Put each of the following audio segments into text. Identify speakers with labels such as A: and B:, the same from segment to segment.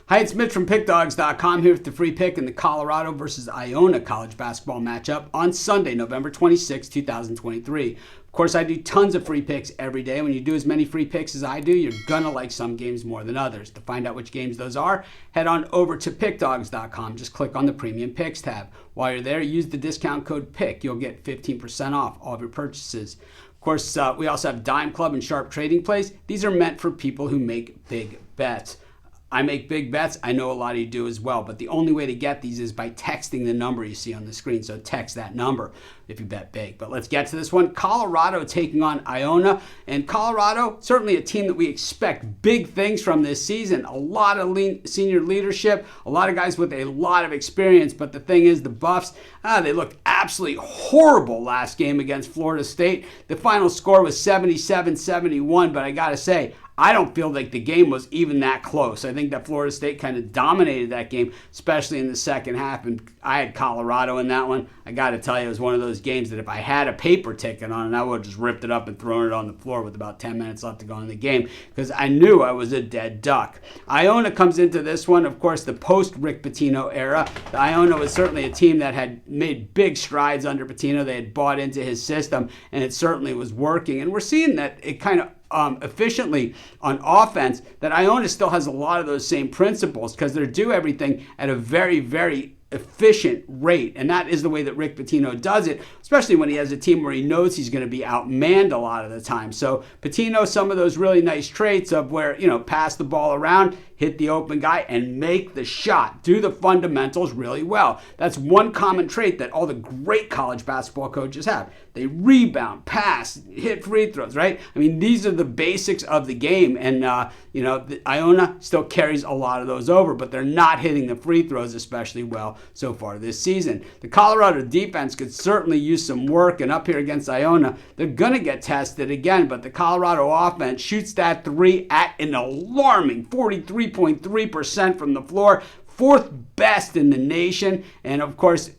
A: Hi, it's Mitch from Pickdawgz.com here with the free pick in the Colorado versus Iona college basketball matchup on Sunday, November 26, 2023. Of course, I do tons of free picks every day. When you do as many free picks as I do, you're going to like some games more than others. To find out which games those are, head on over to Pickdawgz.com. Just click on the Premium Picks tab. While you're there, use the discount code PICK. You'll get 15% off all of your purchases. Of course, we also have Dime Club and Sharp Trading Plays. These are meant for people who make big bets. I make big bets. I know a lot of you do as well, but the only way to get these is by texting the number you see on the screen. So text that number if you bet big. But let's get to this one. Colorado taking on Iona. And Colorado, certainly a team that we expect big things from this season. A lot of senior leadership, a lot of guys with a lot of experience. But the thing is, the Buffs, they looked absolutely horrible last game against Florida State. The final score was 77-71, but I got to say, I don't feel like the game was even that close. I think that Florida State kind of dominated that game, especially in the second half, and I had Colorado in that one. I got to tell you, it was one of those games that if I had a paper ticket on it, I would have just ripped it up and thrown it on the floor with about 10 minutes left to go in the game because I knew I was a dead duck. Iona comes into this one, of course, the post-Rick Pitino era. The Iona was certainly a team that had made big strides under Pitino. They had bought into his system, and it certainly was working. And we're seeing that it kind of efficiently on offense, that Iona still has a lot of those same principles because they do everything at a very, very efficient rate. And that is the way that Rick Pitino does it, especially when he has a team where he knows he's going to be outmanned a lot of the time. So Pitino, some of those really nice traits of where, pass the ball around, hit the open guy, and make the shot. Do the fundamentals really well. That's one common trait that all the great college basketball coaches have. They rebound, pass, hit free throws, right? I mean, these are the basics of the game. And, Iona still carries a lot of those over, but they're not hitting the free throws especially well so far this season. The Colorado defense could certainly use some work, and up here against Iona, they're going to get tested again, but the Colorado offense shoots that three at an alarming 43.3% from the floor, fourth best in the nation. And of course,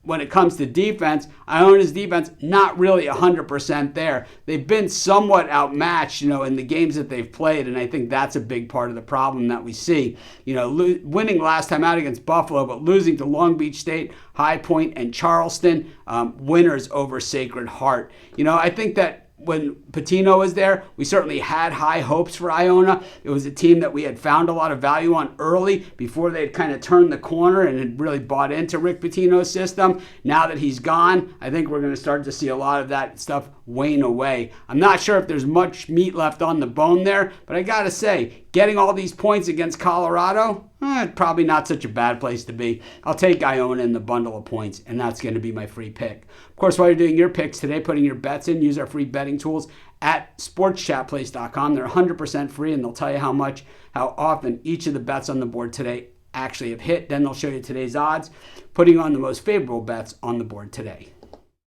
A: when it comes to defense, Iona's defense, not really 100% there. They've been somewhat outmatched, in the games that they've played, and I think that's a big part of the problem that we see. Winning last time out against Buffalo, but losing to Long Beach State, High Point, and Charleston, winners over Sacred Heart. I think that when Pitino was there, we certainly had high hopes for Iona. It was a team that we had found a lot of value on early before they had kind of turned the corner and had really bought into Rick Pitino's system. Now that he's gone, I think we're going to start to see a lot of that stuff wane away. I'm not sure if there's much meat left on the bone there, but I got to say, getting all these points against Colorado, probably not such a bad place to be. I'll take Iona in the bundle of points, and that's going to be my free pick. Of course, while you're doing your picks today, putting your bets in, use our free betting tools at sportschatplace.com. They're 100% free, and they'll tell you how often each of the bets on the board today actually have hit. Then they'll show you today's odds, putting on the most favorable bets on the board today.